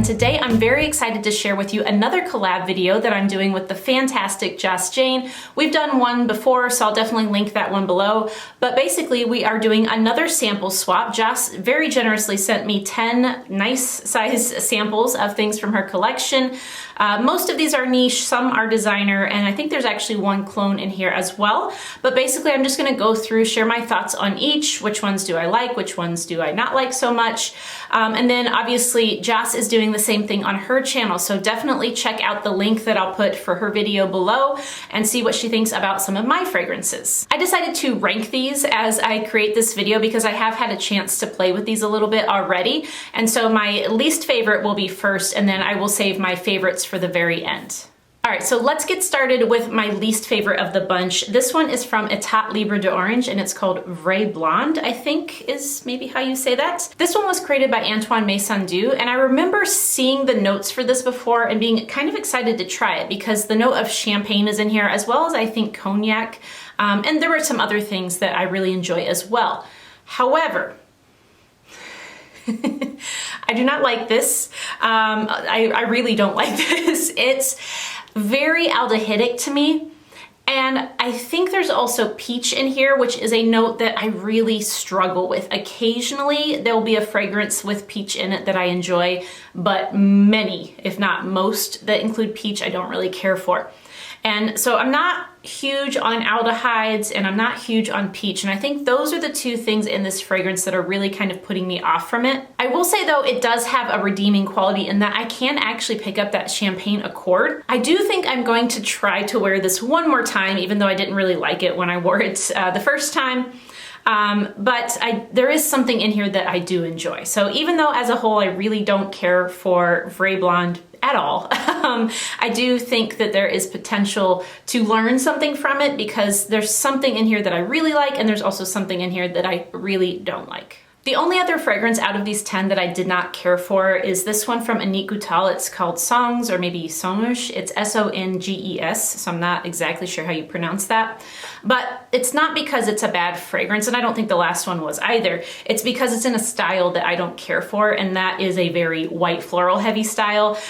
and today I'm very excited to share with you another collab video that I'm doing with the fantastic Joss Jane. We've done one before, so I'll definitely link that one below, but basically we are doing another sample swap. Joss very generously sent me 10 nice size samples of things from her collection. Most of these are niche, some are designer, and I think there's actually one clone in here as well. But basically I'm just gonna go through, share my thoughts on each, which ones do I like, which ones do I not like so much. And then obviously Joss is doing the same thing on her channel, so definitely check out the link that I'll put for her video below and see what she thinks about some of my fragrances. I decided to rank these as I create this video because I have had a chance to play with these a little bit already, and so my least favorite will be first, and then I will save my favorites for the very end. All right, so let's get started with my least favorite of the bunch. This one is from Etat Libre d'Orange, and it's called Vraie Blonde, I think is maybe how you say that. This one was created by Antoine Maisondieu, and I remember seeing the notes for this before and being kind of excited to try it because the note of champagne is in here, as well as I think cognac, and there were some other things that I really enjoy as well. However, I do not like this. I really don't like this. It's very aldehydic to me. And I think there's also peach in here, which is a note that I really struggle with. Occasionally there'll be a fragrance with peach in it that I enjoy, but many, if not most, that include peach I don't really care for. And so I'm not huge on aldehydes and I'm not huge on peach, and I think those are the two things in this fragrance that are really kind of putting me off from it. I will say though, it does have a redeeming quality in that I can actually pick up that champagne accord. I do think I'm going to try to wear this one more time, even though I didn't really like it when I wore it the first time. But there is something in here that I do enjoy. So even though as a whole I really don't care for Vraie Blonde at all, I do think that there is potential to learn something from it because there's something in here that I really like, and there's also something in here that I really don't like. The only other fragrance out of these 10 that I did not care for is this one from Annick Goutal. It's called Songes, or maybe Songes. It's S-O-N-G-E-S, so I'm not exactly sure how you pronounce that. But it's not because it's a bad fragrance, and I don't think the last one was either. It's because it's in a style that I don't care for, and that is a very white floral heavy style.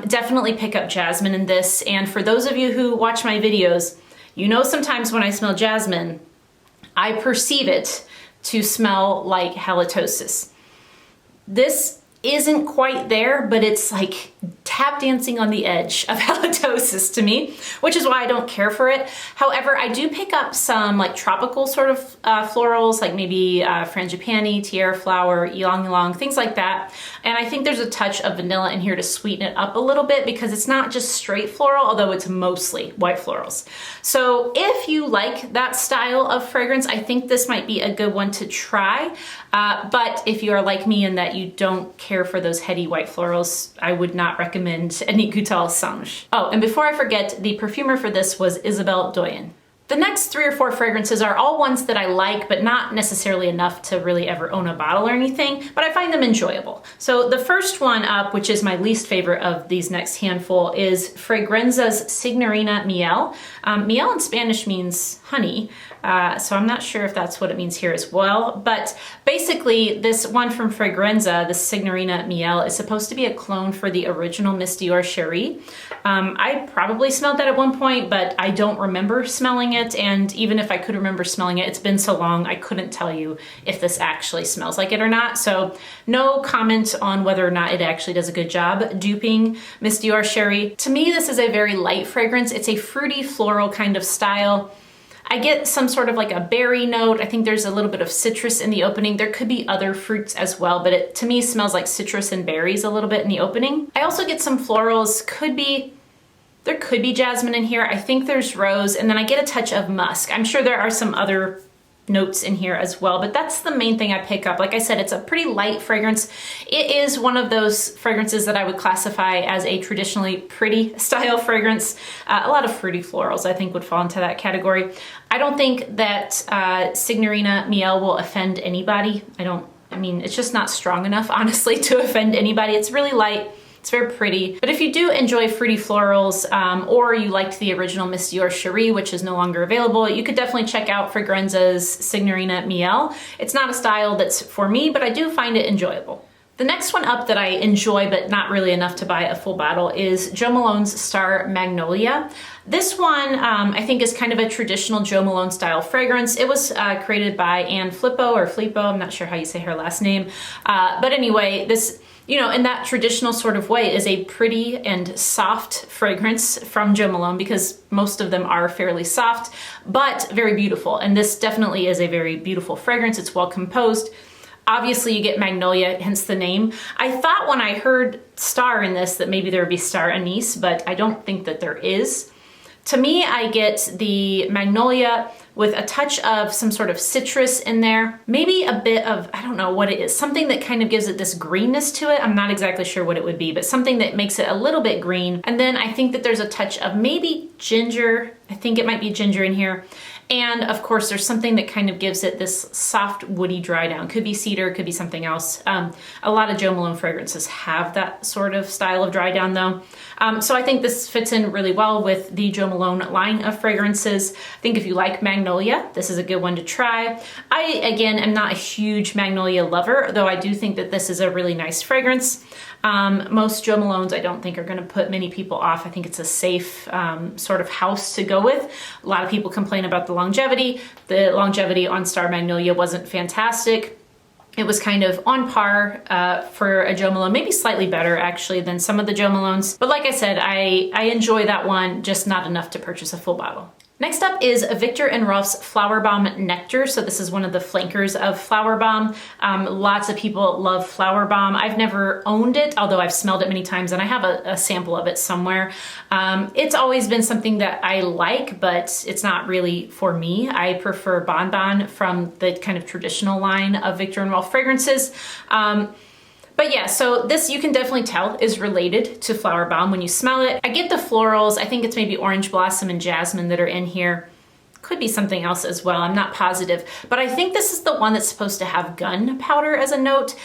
Definitely pick up jasmine in this, and for those of you who watch my videos, you know sometimes when I smell jasmine, I perceive it to smell like halitosis. This isn't quite there, but it's like tap dancing on the edge of halitosis to me, which is why I don't care for it. However, I do pick up some like tropical sort of florals, like maybe frangipani, tiara flower, ylang ylang, things like that. And I think there's a touch of vanilla in here to sweeten it up a little bit because it's not just straight floral, although it's mostly white florals. So if you like that style of fragrance, I think this might be a good one to try. But if you are like me in that you don't care for those heady white florals, I would not recommend Annick Goutal's Songes. Oh, and before I forget, the perfumer for this was Isabelle Doyen. The next 3 or 4 fragrances are all ones that I like, but not necessarily enough to really ever own a bottle or anything, but I find them enjoyable. So the first one up, which is my least favorite of these next handful, is Fragrenza's Signorina Miele. Miele in Spanish means honey, so I'm not sure if that's what it means here as well, but basically this one from Fragrenza, the Signorina Miele, is supposed to be a clone for the original Miss Dior Cherie. I probably smelled that at one point, but I don't remember smelling it, and even if I could remember smelling it, it's been so long I couldn't tell you if this actually smells like it or not, so no comment on whether or not it actually does a good job duping Miss Dior Cherie. To me, this is a very light fragrance. It's a fruity floral kind of style. I get some sort of like a berry note. I think there's a little bit of citrus in the opening. There could be other fruits as well, but it to me smells like citrus and berries a little bit in the opening. I also get some florals. There could be jasmine in here. I think there's rose, and then I get a touch of musk. I'm sure there are some other notes in here as well, but that's the main thing I pick up. Like I said, it's a pretty light fragrance. It is one of those fragrances that I would classify as a traditionally pretty style fragrance. A lot of fruity florals I think would fall into that category. I don't think that Signorina Miele will offend anybody. I mean, it's just not strong enough, honestly, to offend anybody. It's really light. It's very pretty. But if you do enjoy fruity florals, or you liked the original Miss Dior Cherie, which is no longer available, you could definitely check out Fragrenza's Signorina Miele. It's not a style that's for me, but I do find it enjoyable. The next one up that I enjoy, but not really enough to buy a full bottle, is Jo Malone's Star Magnolia. This one I think is kind of a traditional Jo Malone style fragrance. It was created by Anne Flippo, I'm not sure how you say her last name. But anyway, this, you know, in that traditional sort of way, is a pretty and soft fragrance from Jo Malone, because most of them are fairly soft, but very beautiful. And this definitely is a very beautiful fragrance. It's well composed. Obviously you get magnolia, hence the name. I thought when I heard star in this that maybe there would be star anise, but I don't think that there is. To me, I get the magnolia with a touch of some sort of citrus in there. Maybe a bit of, I don't know what it is, something that kind of gives it this greenness to it. I'm not exactly sure what it would be, but something that makes it a little bit green. And then I think that there's a touch of maybe ginger. I think it might be ginger in here. And of course, there's something that kind of gives it this soft, woody dry down. Could be cedar, could be something else. A lot of Jo Malone fragrances have that sort of style of dry down though. So I think this fits in really well with the Jo Malone line of fragrances. I think if you like Magnolia, this is a good one to try. I, again, am not a huge Magnolia lover, though I do think that this is a really nice fragrance. Most Jo Malones I don't think are gonna put many people off. I think it's a safe sort of house to go with. A lot of people complain about the longevity. The longevity on Star Magnolia wasn't fantastic. It was kind of on par for a Jo Malone, maybe slightly better actually than some of the Jo Malones. But like I said, I enjoy that one, just not enough to purchase a full bottle. Next up is Viktor and Rolf's Flowerbomb Nectar. So this is one of the flankers of Flowerbomb. Lots of people love Flowerbomb. I've never owned it, although I've smelled it many times and I have a sample of it somewhere. It's always been something that I like, but it's not really for me. I prefer Bon Bon from the kind of traditional line of Viktor and Rolf fragrances. But yeah, so this you can definitely tell is related to Flowerbomb when you smell it. I get the florals. I think it's maybe orange blossom and jasmine that are in here. Could be something else as well. I'm not positive. But I think this is the one that's supposed to have gunpowder as a note.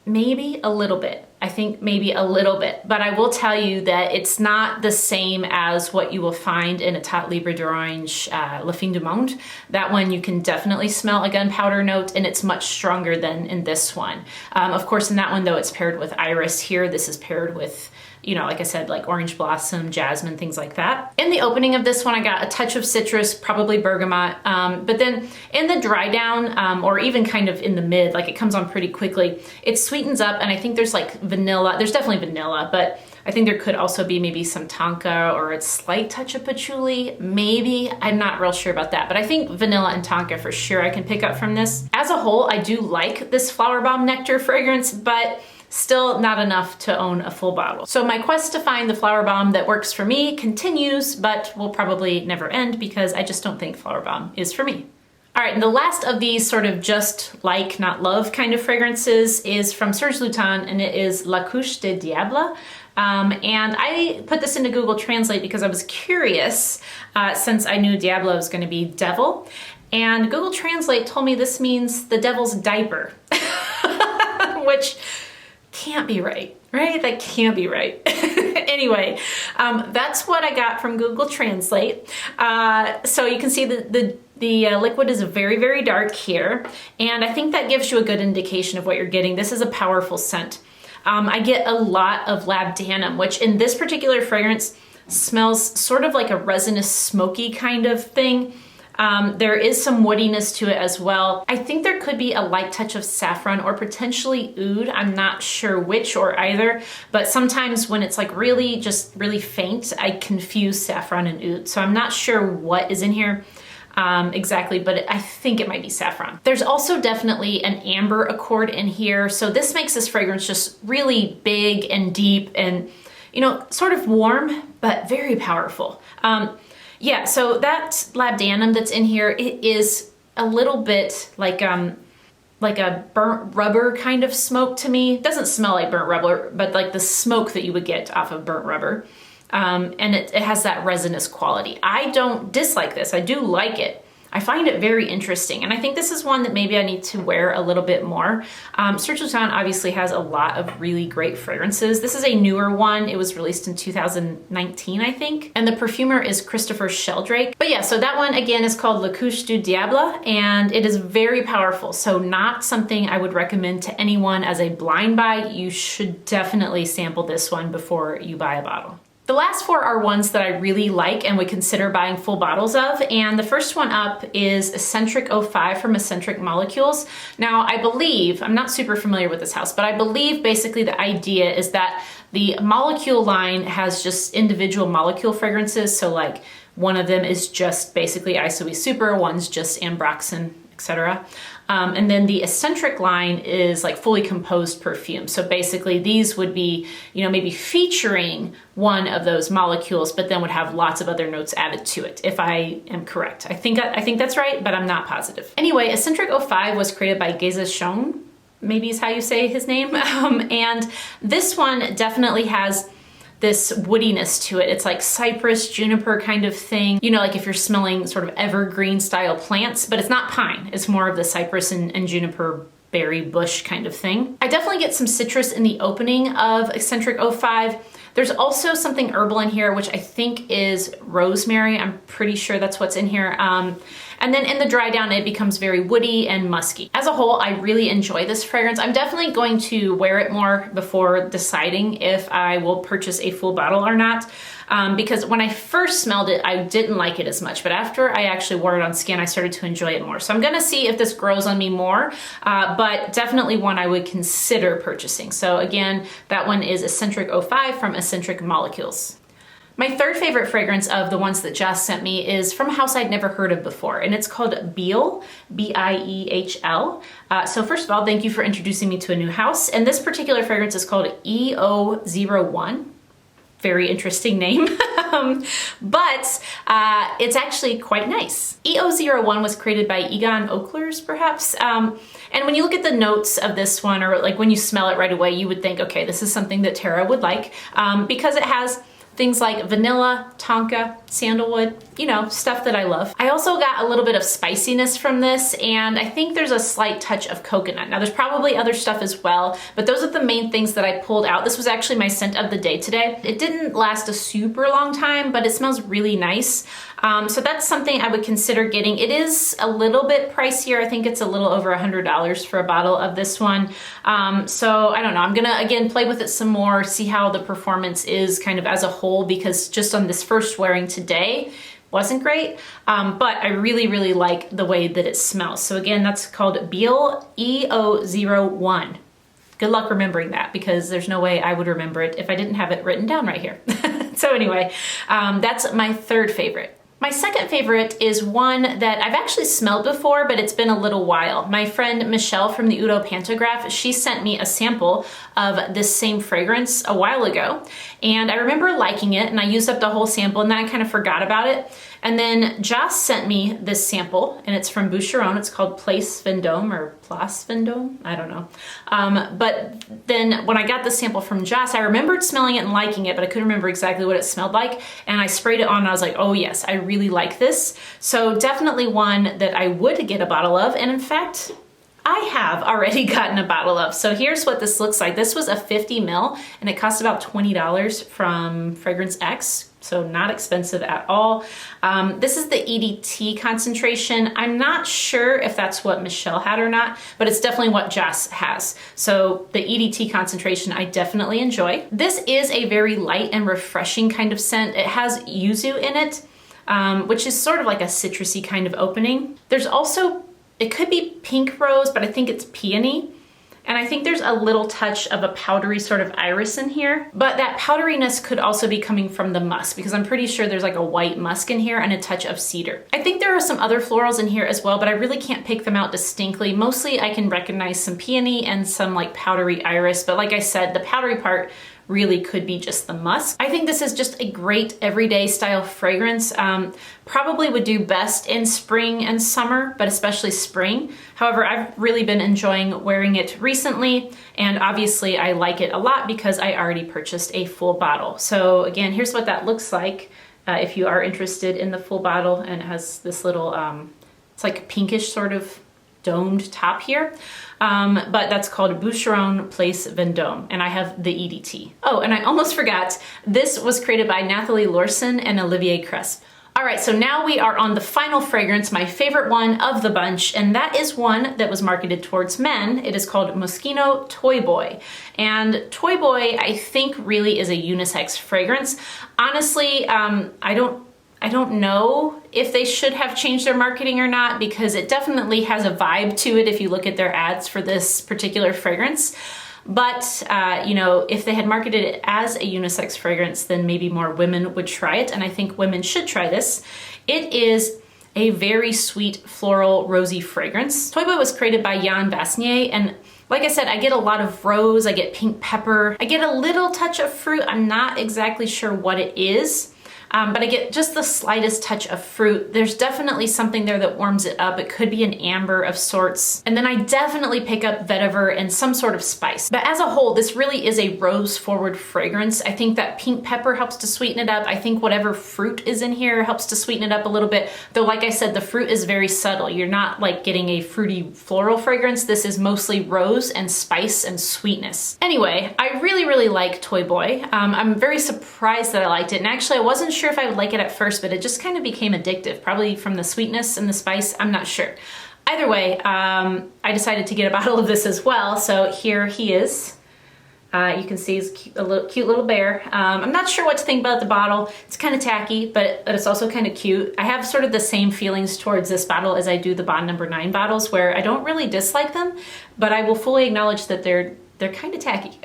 Maybe a little bit. I think maybe a little bit, but I will tell you that it's not the same as what you will find in Etat Libre d'Orange La Fin du Monde. That one you can definitely smell a gunpowder note, and it's much stronger than in this one. Of course, in that one though, it's paired with iris. Here, this is paired with, you know, like I said, like orange blossom, jasmine, things like that. In the opening of this one, I got a touch of citrus, probably bergamot, but then in the dry down, or even kind of in the mid, like it comes on pretty quickly, it sweetens up, and I think there's like vanilla, there's definitely vanilla, but I think there could also be maybe some tonka or a slight touch of patchouli, maybe. I'm not real sure about that, but I think vanilla and tonka for sure I can pick up from this. As a whole, I do like this Flowerbomb Nectar fragrance, but still not enough to own a full bottle. So my quest to find the Flowerbomb that works for me continues, but will probably never end because I just don't think Flowerbomb is for me. All right, and the last of these sort of just like, not love kind of fragrances is from Serge Lutens, and it is La Couche de Diable. And I put this into Google Translate because I was curious, since I knew Diable was gonna be devil, and Google Translate told me this means the devil's diaper, which can't be right, right? That can't be right. Anyway, that's what I got from Google Translate. So you can see the liquid is very, very dark here, and I think that gives you a good indication of what you're getting. This is a powerful scent. I get a lot of labdanum, which in this particular fragrance smells sort of like a resinous, smoky kind of thing. There is some woodiness to it as well. I think there could be a light touch of saffron or potentially oud. I'm not sure which or either, but sometimes when it's like really, just really faint, I confuse saffron and oud. So I'm not sure what is in here exactly, but I think it might be saffron. There's also definitely an amber accord in here. So this makes this fragrance just really big and deep and, you know, sort of warm, but very powerful. Yeah, so that labdanum that's in here, it is a little bit like a burnt rubber kind of smoke to me. It doesn't smell like burnt rubber, but like the smoke that you would get off of burnt rubber. And it has that resinous quality. I don't dislike this. I do like it. I find it very interesting. And I think this is one that maybe I need to wear a little bit more. Serge obviously has a lot of really great fragrances. This is a newer one. It was released in 2019, I think. And the perfumer is Christopher Sheldrake. But yeah, so that one again is called La Couche du Diable, and it is very powerful. So not something I would recommend to anyone as a blind buy. You should definitely sample this one before you buy a bottle. The last four are ones that I really like and would consider buying full bottles of, and the first one up is Escentric 05 from Escentric Molecules. Now, I believe, I'm not super familiar with this house, but I believe basically the idea is that the molecule line has just individual molecule fragrances, so like one of them is just basically ISOE Super, one's just Ambroxan, etc. And then the Escentric line is like fully composed perfume. So basically these would be, you know, maybe featuring one of those molecules, but then would have lots of other notes added to it, if I am correct. I think that's right, but I'm not positive. Anyway, Escentric 05 was created by Goutal, maybe is how you say his name. And this one definitely has this woodiness to it. It's like cypress, juniper kind of thing. You know, like if you're smelling sort of evergreen style plants, but it's not pine. It's more of the cypress and juniper berry bush kind of thing. I definitely get some citrus in the opening of Escentric 05. There's also something herbal in here, which I think is rosemary. I'm pretty sure that's what's in here. And then in the dry down, it becomes very woody and musky. As a whole, I really enjoy this fragrance. I'm definitely going to wear it more before deciding if I will purchase a full bottle or not. Because when I first smelled it, I didn't like it as much, but after I actually wore it on skin, I started to enjoy it more. So I'm gonna see if this grows on me more, but definitely one I would consider purchasing. So again, that one is Escentric 05 from Escentric Molecules. My third favorite fragrance of the ones that Joss sent me is from a house I'd never heard of before, and it's called Biehl, B-I-E-H-L. So first of all, thank you for introducing me to a new house, and this particular fragrance is called EO01. Very interesting name, but it's actually quite nice. EO01 was created by Egon Oeklers, perhaps. And when you look at the notes of this one, or like when you smell it right away, you would think, okay, this is something that Tara would like, because it has things like vanilla, tonka, sandalwood, you know, stuff that I love. I also got a little bit of spiciness from this, and I think there's a slight touch of coconut. Now there's probably other stuff as well, but those are the main things that I pulled out. This was actually my scent of the day today. It didn't last a super long time, but it smells really nice. So that's something I would consider getting. It is a little bit pricier. I think it's a little over $100 for a bottle of this one. So I don't know, I'm gonna again play with it some more, see how the performance is kind of as a whole, because just on this first wearing today wasn't great, but I really, really like the way that it smells. So again, that's called Biehl EO01. Good luck remembering that, because there's no way I would remember it if I didn't have it written down right here. So anyway, that's my third favorite. My second favorite is one that I've actually smelled before, but it's been a little while. My friend Michelle from the Udo Pantograph, she sent me a sample of this same fragrance a while ago, and I remember liking it, and I used up the whole sample, and then I kind of forgot about it. And then Joss sent me this sample, and it's from Boucheron. It's called Place Vendome, or Place Vendome, I don't know. But then when I got the sample from Joss, I remembered smelling it and liking it, but I couldn't remember exactly what it smelled like. And I sprayed it on, and I was like, oh yes, I really like this. So definitely one that I would get a bottle of, and in fact, I have already gotten a bottle of. So here's what this looks like. This was a 50 ml, and it cost about $20 from Fragrance X. So not expensive at all. This is the EDT concentration. I'm not sure if that's what Michelle had or not, but it's definitely what Joss has. So the EDT concentration I definitely enjoy. This is a very light and refreshing kind of scent. It has yuzu in it, which is sort of like a citrusy kind of opening. There's also, it could be pink rose, but I think it's peony. And I think there's a little touch of a powdery sort of iris in here, but that powderiness could also be coming from the musk, because I'm pretty sure there's like a white musk in here and a touch of cedar. I think there are some other florals in here as well, but I really can't pick them out distinctly. Mostly I can recognize some peony and some like powdery iris, but like I said, the powdery part really could be just the musk. I think this is just a great everyday style fragrance. Probably would do best in spring and summer, but especially spring. However, I've really been enjoying wearing it recently, and obviously I like it a lot because I already purchased a full bottle. So again, here's what that looks like if you are interested in the full bottle, and it has this little it's like a pinkish sort of domed top here. But that's called Boucheron Place Vendome, and I have the EDT. Oh, and I almost forgot, this was created by Nathalie Lorson and Olivier Cresp. All right, so now we are on the final fragrance, my favorite one of the bunch, and that is one that was marketed towards men. It is called Moschino Toy Boy. And Toy Boy, I think, really is a unisex fragrance. Honestly, I don't know if they should have changed their marketing or not, because it definitely has a vibe to it if you look at their ads for this particular fragrance. But, you know, if they had marketed it as a unisex fragrance, then maybe more women would try it, and I think women should try this. It is a very sweet, floral, rosy fragrance. Toy Boy was created by Jan Vasnier, and like I said, I get a lot of rose, I get pink pepper, I get a little touch of fruit. I'm not exactly sure what it is. But I get just the slightest touch of fruit. There's definitely something there that warms it up. It could be an amber of sorts. And then I definitely pick up vetiver and some sort of spice. But as a whole, this really is a rose-forward fragrance. I think that pink pepper helps to sweeten it up. I think whatever fruit is in here helps to sweeten it up a little bit. Though, like I said, the fruit is very subtle. You're not like getting a fruity floral fragrance. This is mostly rose and spice and sweetness. Anyway, I really, really like Toy Boy. I'm very surprised that I liked it. And actually, I wasn't sure if I would like it at first, but it just kind of became addictive, probably from the sweetness and the spice. I'm not sure. Either way, I decided to get a bottle of this as well. So here he is. You can see he's cute little bear. I'm not sure what to think about the bottle. It's kind of tacky, but it's also kind of cute. I have sort of the same feelings towards this bottle as I do the Bond No. 9 bottles, where I don't really dislike them, but I will fully acknowledge that they're kind of tacky.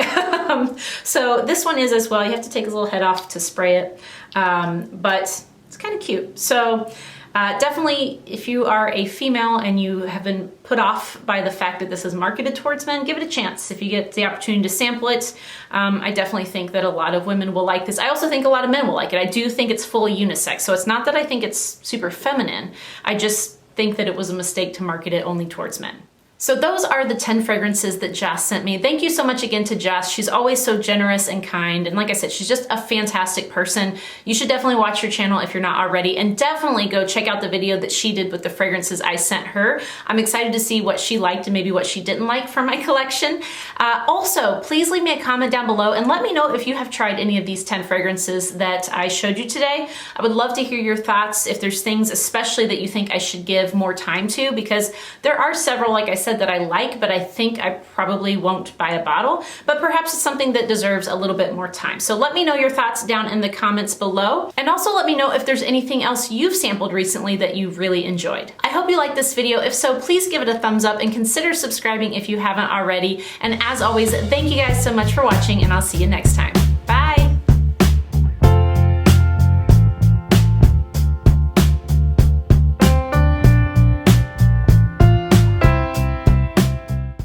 So this one is as well. You have to take his little head off to spray it, but it's kind of cute. So definitely, if you are a female and you have been put off by the fact that this is marketed towards men, give it a chance. If you get the opportunity to sample it, I definitely think that a lot of women will like this. I also think a lot of men will like it. I do think it's fully unisex, so it's not that I think it's super feminine. I just think that it was a mistake to market it only towards men. So those are the 10 fragrances that Joss sent me. Thank you so much again to Joss. She's always so generous and kind. And like I said, she's just a fantastic person. You should definitely watch her channel if you're not already, and definitely go check out the video that she did with the fragrances I sent her. I'm excited to see what she liked and maybe what she didn't like from my collection. Also, please leave me a comment down below and let me know if you have tried any of these 10 fragrances that I showed you today. I would love to hear your thoughts, if there's things especially that you think I should give more time to, because there are several, like I said, that I like, but I think I probably won't buy a bottle, but perhaps it's something that deserves a little bit more time. So let me know your thoughts down in the comments below, and also let me know if there's anything else you've sampled recently that you've really enjoyed. I hope you liked this video. If so, please give it a thumbs up and consider subscribing if you haven't already. And as always, thank you guys so much for watching, and I'll see you next time.